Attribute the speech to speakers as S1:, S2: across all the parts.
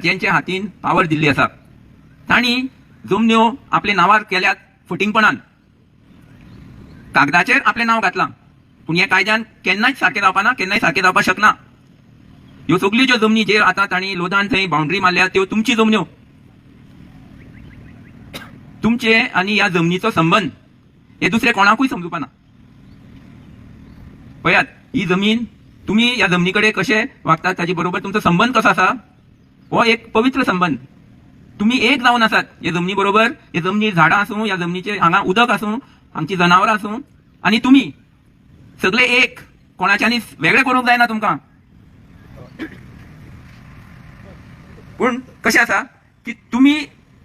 S1: ज्यांच्या हातीन पावर दिल्ली आसा तांणी जमन्यो आपले नांवार केल्यात फटिंगपणान. कागदाचेर आपलें नांव घातलां पूण हे कायद्यान केन्नाच सारकें जावपाना, केन्नाय सारकें जावपाक शकना. ह्यो सगल्यो ज्यो जमनी जे आतां तांणी लोदान थंय बाउंड्री मारल्या त्यो तुमची जमन्यो. तुमचे आनी ह्या जमनीचो संबंध हे दुसरे कोणाकूय समजुपाना. पळयात, ही जमीन तुम्ही ह्या जमनी कडेन कशे वागतात ताचे बरोबर तुमचो संबंध कसो आसा हो एक पवित्र संबंध. तुम्ही एक जावन आसात ह्या जमनी बरोबर. ह्या जमनी झाडां आसूं, ह्या जमनीचे हांगा उदक आसूं, हांगची जनावरां आसूं, आनी तुमी सगळे एक. कोणाच्यानी वेगळे करूंक जायना तुमकां. पूण कशें आसा की तुम्ही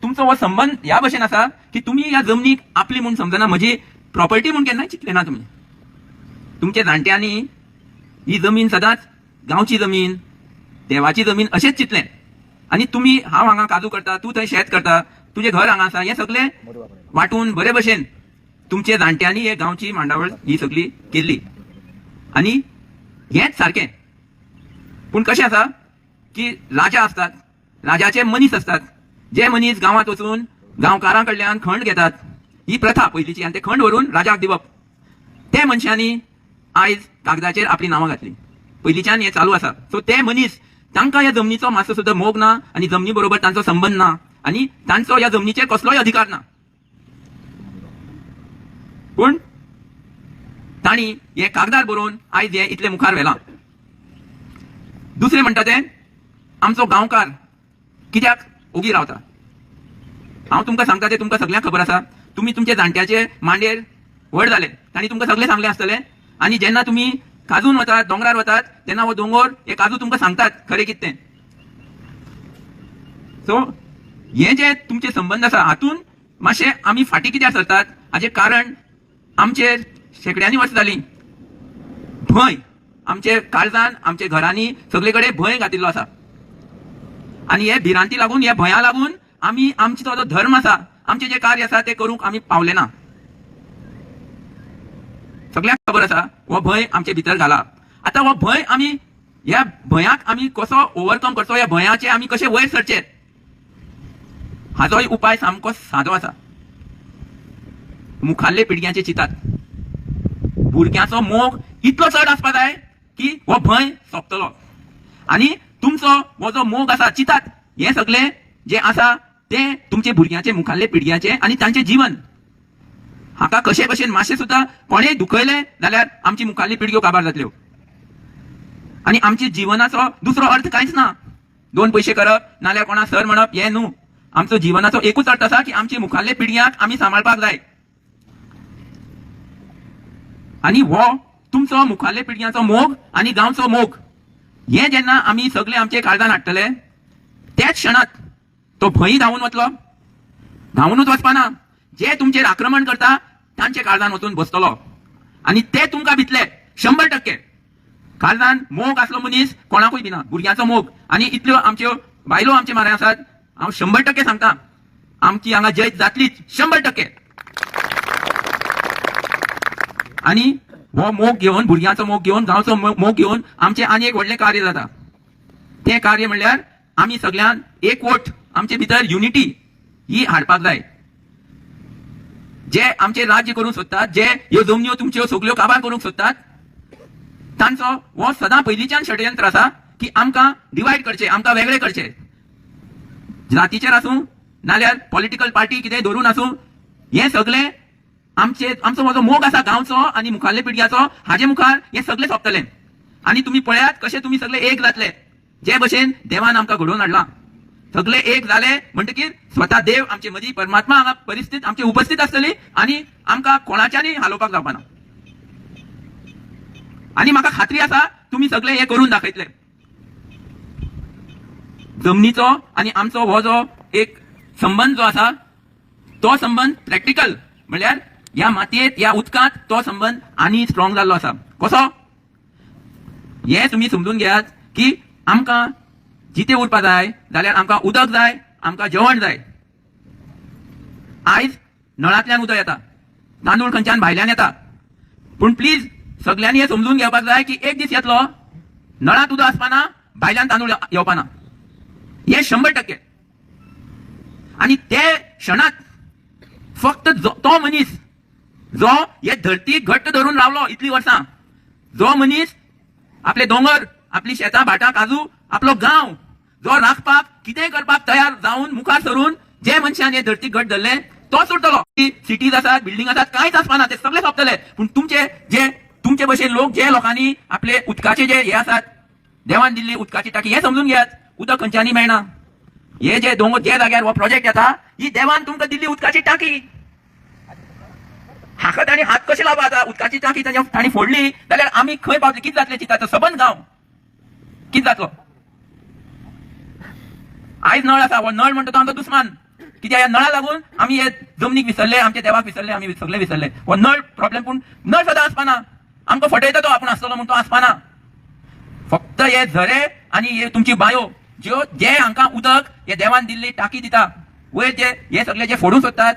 S1: तुमचो हो संबंध ह्या भशेन आसा की तुम्ही ह्या जमनीक आपली म्हूण समजना, म्हजी प्रॉपर्टी म्हूण केन्नाय चिंतले ना तुमी. तुमच्या जाणट्यांनी ही जमीन सदांच गांवची जमीन, देवाची जमीन अशेंच चिंतलें. आनी तुमी हांव हांगा काजू करता, तूं थंय शेत करता, तुजें घर हांगा आसा, हें सगळें वांटून बरे भशेन तुमच्या जाणट्यांनी हे गांवची मांडावळ ही सगळी केल्ली. आनी हेंच सारकें. पूण कशें आसा की राजा आसतात, राजाचे मनीस असतात, जे मनीस गांवांत वचून गांवकारां कडल्यान खंड घेतात. ही प्रथा पयलींची, आनी ते खंड व्हरून राजाक दिवप. ते मनशांनी आयज कागदाचेर आपली नांवां घातली. पयलींच्यान हें चालू आसा. सो ते मनीस तांकां ह्या जमनीचो मातसो सुद्दां मोग ना, आनी जमनी बरोबर तांचो संबंध ना, आनी तांचो ह्या जमनीचेर कसलोय अधिकार ना. पूण तांणी हे कागदार बरोवन आयज हे इतले मुखार व्हेलां. दुसरें म्हणटा तें आमचो गांवकार कित्याक ओगी रावता. हांव तुमकां सांगता तें तुमकां सगळ्यांक खबर आसा. तुमी तुमच्या जाणट्याचे मांडेर व्हड जाले, तांणी तुमकां सगळें सांगलें आसतलें. आनी जेन्ना तुमी काजून वतात, दोंगरार वतात, तेन्ना हो दोंगर हे काजू तुमकां सांगतात खरें कितें तें. सो हे जे तुमचे संबंध आसा हातून मातशें आमी फाटीं कित्याक सरतात हाचें कारण आमचेर शेकड्यांनी वर्सां जालीं भंय आमचे काळजान, आमच्या घरांनी सगळे कडेन भंय घातिल्लो आसा. आनी हे भिरांती लागून, ह्या भंया लागून आमी आमचो जो धर्म आसा, आमचे जे कार्य आसा ते करूंक आमी पावले ना. सगळ्यांक खबर आसा हो भंय आमचे भितर घाला. आतां हो भंय आमी, ह्या भंयाक आमी कसो ओवरकम करचो, ह्या भंयाचे आमी कशे वयर सरचे, हाचोय उपाय सामको सादो आसा. मुखाल्ले पिळग्याचे चिंतात. भुरग्याचो मोग इतलो चड आसपा जाय की हो भंय सोंपतलो. आनी तुमचो हो जो मोग आसा, चिंतात, हें सगळें जे आसा तें तुमचे भुरग्याचे, मुखाल्ले पिळग्याचे आनी तांचे जीवन हाका कशे भशेन मातशें सुद्दां कोणेय दुखयलें जाल्यार आमची मुखाल्ली पिळग्यो काबार जातल्यो. आनी आमच्या जिवनाचो दुसरो अर्थ कांयच ना. 2 पयशे करप नाल्यार कोणा सर म्हणप हें न्हू. आमचो जिवनाचो एकूच अर्थ आसा की आमचे मुखाल्ले पिळग्याक आमी सांबाळपाक जाय. आनी हो तुमचो मुखाल्ले पिळग्याचो मोग आनी गांवचो मोग हें जेन्ना आमी सगळे आमचे काळजान हाडटले त्याच क्षणात तो भंय धांवून वतलो. धांवूनच वचपाना. जे तुमचेर आक्रमण करता तांचे काळजान वचून बसतलो. आनी ते तुमकां भितले 100%. काळजान मोग आसलो मनीस कोणाकूय भिना. भुरग्याचो मोग आनी इतल्यो आमच्यो बायलो आमचे म्हाऱ्यांत आसात. हांव 100% सांगता आमची हांगा जैत जातलीच 100%. आनी हो मोग घेवन, भुरग्याचो मोग घेवन, गांवचो मोग घेवन आमचें आनी एक व्हडलें कार्य जाता. तें कार्य म्हणल्यार आमी सगळ्यान एकवट आमचे भितर युनिटी ही हाडपाक जाय. जे आमचे राज्य करूंक सोदतात, जे ह्यो जमन्यो तुमच्यो सगळ्यो काबार करूंक सोदतात, तांचो हो सदां पयलींच्यान षडयंत्र आसा की आमकां डिवायड करचे, आमकां वेगळे करचे. जातीचेर आसूं नाल्यार पॉलिटिकल पार्टी कितें धरून आसूं, हें सगळें आमचो हो जो मोग आसा गांवचो आनी मुखाल्ले पिळग्याचो हाजे मुखार हें सगळें सोंपतलें. आनी तुमी पळयात कशे तुमी सगळे एक जातले. जे भशेन देवान आमकां घडोवन हाडलां. सगळे एक जाले म्हणटकीर स्वता देव आमचे मदीं, परमात्मा हांगा परिस्थित आमची उपस्थित आसतली आनी आमकां कोणाच्यानी हालोवपाक जावपाना. आनी म्हाका खात्री आसा तुमी सगळे हे करून दाखयतले. जमनीचो आनी आमचो हो जो एक संबंध जो आसा तो संबंध प्रॅक्टिकल म्हळ्यार ह्या मातयेंत, ह्या उदकांत तो संबंध आनी स्ट्रॉंग जाल्लो आसा. कसो? हे तुमी समजून घेयात की आमकां जिते उरपा जाय जाल्यार आमकां उदक जाय, आमकां जेवण जाय. आयज नळांतल्यान उदक येता, तांदूळ खंयच्यान भायल्यान येता. पूण प्लीज सगळ्यांनी हे समजून घेवपाक जाय की एक दीस येतलो नळांत उदक आसपाना, भायल्यान तांदूळ येवपाना. हे 100%. आणि ते क्षणात फक्त तो मनीस जो हे धरतीक घट्ट धरून रावलो इतली वर्सां, जो मनीस आपले दोंगर, आपली शेतां भाटां काजू, आपलो गांव जो राखपाक कितेंय करपाक तयार जावन मुखार सरून जे मनशान हे धरतीक घट्ट धरले तो सुटतलो. सिटीज आसात, बिल्डिंग आसात, कांयच आसपाना, ते सगळे सोंपतले. पूण तुमचे भशेन लोक जे लोकांनी आपले उदकाचे जे हे आसात, देवान दिल्ली उदकाची टाकी, हे समजून घेयात उदक खंयच्यानी मेळना. हे जे दोंगर जे जाग्यार हो प्रोजेक्ट येता, ही देवान तुमकां दिल्ली उदकाची टाकी, हाका ताणी हात कशे लावपा आता. उदकाची टाकी ताणी फोडली जाल्यार आमी खंय पावतले, कितें जातलें चिंता. सबंद गांव कितें जातलो. आयज नळ आसा, हो नळ म्हणटा तो आमचो दुस्मान. कित्याक ह्या नळा लागून आमी हे जमनीक विसरले, आमच्या देवाक विसरले, आमी सगळे विसरले. हो नळ प्रॉब्लेम. पूण नळ सदां आसपाना, आमकां फटयता तो आपूण आसतलो म्हूण तो आसपाना. फक्त हे झरे आनी हे तुमची बांयो जे हांकां उदक हे देवान दिल्ली टाकी दिता, वयर जे हे सगळे जे फोडूंक सोदतात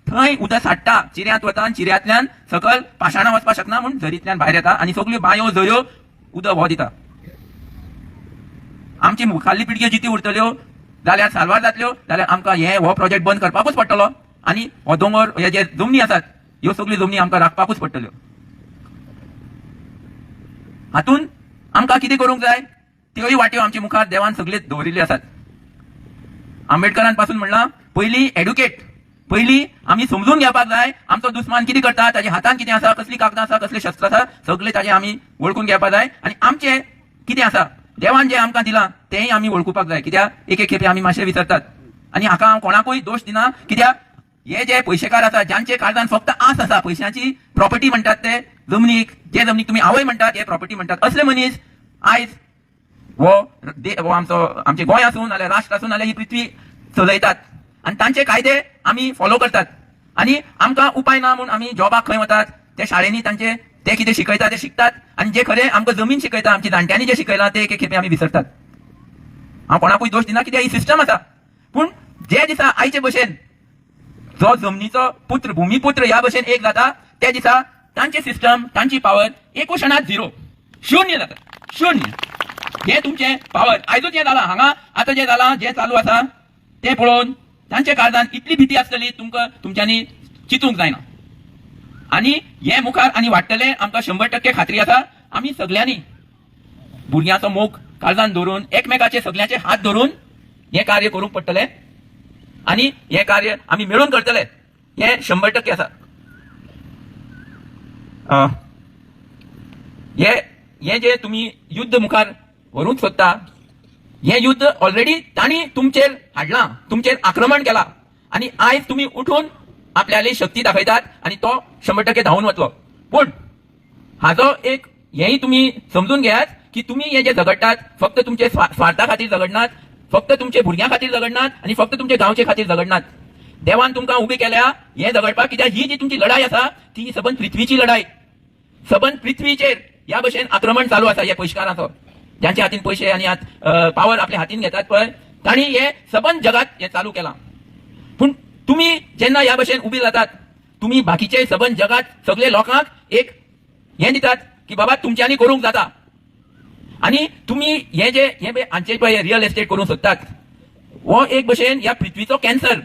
S1: थंय उदक साठटा, चिऱ्यांत वता आनी चिऱ्यांतल्यान सकल पाशाणां वचपाक शकना म्हूण झरींतल्यान भायर येता आनी सगळ्यो बांयो झऱ्यो उदक हो दिता. आमची मुखाल्ली पिळग्यो जिती उरतल्यो जाल्यार साल्वार जातल्यो जाल्यार आमकां हो प्रोजेक्ट बंद करपाकूच पडटलो आनी हो दोंगर हे जे जमनी आसात ह्यो सगळ्यो जमनी आमकां राखपाकूच पडटल्यो. हातून आमकां कितें करूंक जाय, त्योय वाट्यो आमच्या मुखार देवान सगळे दवरिल्ल्यो आसात. आंबेडकरान पासून म्हणलां पयलीं एड्युकेट, पयलीं आमी समजून घेवपाक जाय आमचो दुस्मान कितें करता, ताच्या हातान कितें आसा, कसली कागदां आसा, कसले शस्त्र आसा, सगळे ताजें आमी वळखून घेवपाक जाय. आनी आमचें कितें आसा, देवान जें आमकां दिलां तेंय आमी वळखुपाक जाय. कित्याक एक खेपे आमी मातशें विसरतात. आनी हाका हांव कोणाकूय दोश दिना, कित्याक हे जे पयशेकार आसा जांचे काळजान फक्त आस आसा, पयशांची प्रॉपर्टी म्हणटात ते जमनीक, जे जमनीक तुमी आवय म्हणटात हे प्रॉपर्टी म्हणटात, असले मनीस आयज हो आमचे गोंय आसूं नाल्यार राष्ट्र आसूं नाल्यार ही पृथ्वी चलयतात आनी तांचे कायदे आमी फॉलो करतात. आनी आमकां उपाय ना म्हूण आमी जॉबाक खंय वतात, ते शाळेंनी तांचे ते कितें शिकयता ते शिकतात आनी जे खरें आमकां जमीन शिकयता, आमच्या जाणट्यांनी जे शिकयलां ते एक खेपे आमी विसरतात. हांव कोणाकूय दोश दिना, कित्याक ही सिस्टम आसा. पूण जे दिसा आयचे भशेन जो जमनीचो पुत्र, भुमीपुत्र ह्या भशेन एक जाता, त्या दिसा तांचे सिस्टम, तांची पावर एक क्षणात झिरो, शून्य जाता, शून्य. हे तुमचे पावर आयजूच हें जालां हांगा. आतां जें जालां, जें चालू आसा तें पळोवन तांच्या काळजान इतली भीती आसतली तुमच्यांनी चिंतूंक जायना. आनी हे मुखार आनी वाडटलें आमकां 100% खात्री आसा. आमी सगळ्यांनी भुरग्यांचो मोग काळजान धरून एकमेकाचे सगळ्यांचे हात धरून हें कार्य करूंक पडटलें आनी हें कार्य आमी मेळून करतले, हें 100% आसा. हे जे तुमी युद्ध मुखार व्हरूंक सोदता, हे युद्ध ऑलरेडी तांणी तुमचेर हाडलां, तुमचेर आक्रमण केलां आनी आयज तुमी उठून आपल्याली शक्ती दाखयतात आनी तो 100% धांवून वतलो. पूण हाजो एक हेंय तुमी समजून घेयात की तुमी हे जे झगडटात फक्त तुमचे स्वार्था खातीर झगडनात, फक्त तुमचे भुरग्यां खातीर झगडनात आनी फक्त तुमचे गांवचे खातीर झगडनात. देवान तुमकां उबी केल्या हे झगडपाक, कित्याक ही जी तुमची लढाई आसा ती सबंद पृथ्वीची लढाई. सबंद पृथ्वीचेर ह्या भशेन आक्रमण चालू आसा. हे पयशेकारांचो, ज्यांच्या हातीन पयशे आनी पावर आपल्या हातीन घेतात पळय, तांणी हे सबंद जगात हे चालू केलां. पूण तुमी जेन्ना ह्या भशेन उबी जातात, तुमी बाकीचे सबंद जगात सगळे लोकांक एक हें दितात की बाबा तुमच्यांनी करूंक जाता. आनी तुमी हे हांचे पळय रियल एस्टेट करूंक सोदतात, हो एक भशेन ह्या पृथ्वीचो कॅन्सर.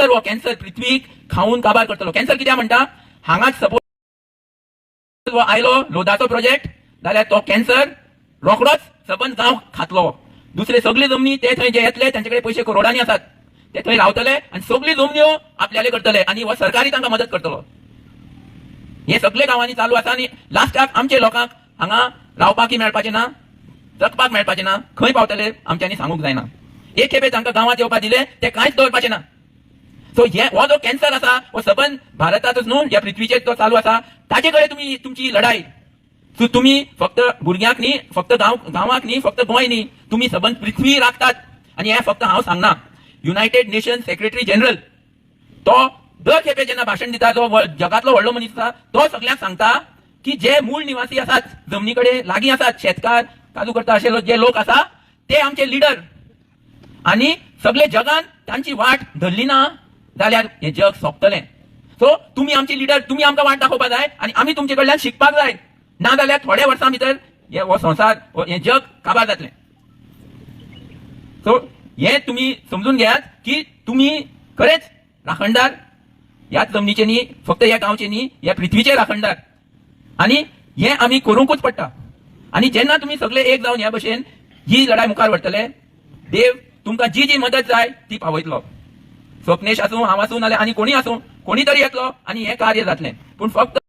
S1: हो कॅन्सर पृथ्वीक खाऊन काबार करतलो. कॅन्सर कित्याक म्हणटा, हांगाच सपोज हो आयलो लोदाचो प्रोजेक्ट जाल्यार तो कॅन्सर रोखडोच सबंद गांव खातलो. दुसरे सगळे जमनी ते थंय जे येतले तांचे कडेन पयशे करोडांनी आसात, ते थंय रावतले आनी सगळी जमन्यो आपल्याले करतले आनी हो सरकारी तांकां मदत करतलो. हे सगळे गांवांनी चालू आसा आनी लास्टाक आमच्या लोकांक हांगा रावपाकय मेळपाचें ना, जगपाक मेळपाचें ना. खंय पावतले आमच्यांनी सांगूंक जायना. एक खेपे तांकां गांवांत येवपाक दिले ते कांयच दवरपाचें ना. सो हो जो कॅन्सर आसा हो सबंद भारतातूच न्हू ह्या पृथ्वीचेर तो चालू आसा. ताचे कडेन तुमी तुमची लढाई, सो तुमी फक्त भुरग्यांक न्ही, फक्त गांवाक न्ही, फक्त गोंय न्ही, तुमी सबंद पृथ्वी राखतात. आनी हें फक्त हांव सांगना, युनायटेड नेशन सेक्रेटरी जनरल तो दर खेपे जेन्ना भाशण दिता, जो जगातलो व्हडलो मनीस आसा तो सगळ्यांक सांगता की जे मूळ निवासी आसात, जमनी कडेन लागीं आसात, शेतकार काजू करता अशे जे लोक आसा ते आमचे लिडर. आनी सगळे जगान तांची वाट धरली ना जाल्यार हें जग सोंपतलें. सो तुमी आमची लिडर, तुमी आमकां वाट दाखोवपाक जाय आनी आमी तुमचे कडल्यान शिकपाक जाय. ना जाल्यार थोड्या वर्सां भितर हो संवसार, हें जग काबार जातलें. सो हे तुम्ही समजून घ्यात की तुम्ही खरेच राखणदार ह्याच जमनीचे न्ही, फक्त ह्या गांवचे न्ही, ह्या पृथ्वीचे राखणदार. आणि हे आम्ही करूंकूच पडटा. आणि जेन्ना तुम्ही सगळे एक जावन ह्या भशेन ही लढाई मुखार व्हरतले, देव तुमकां जी जी मदत जाय ती पावयतलो. स्वप्नेश आसूं, हांव आसूं, नाल्यार आनी कोणी आसूं, कोणी तरी येतलो आणि हे कार्य जातलें. पूण फक्त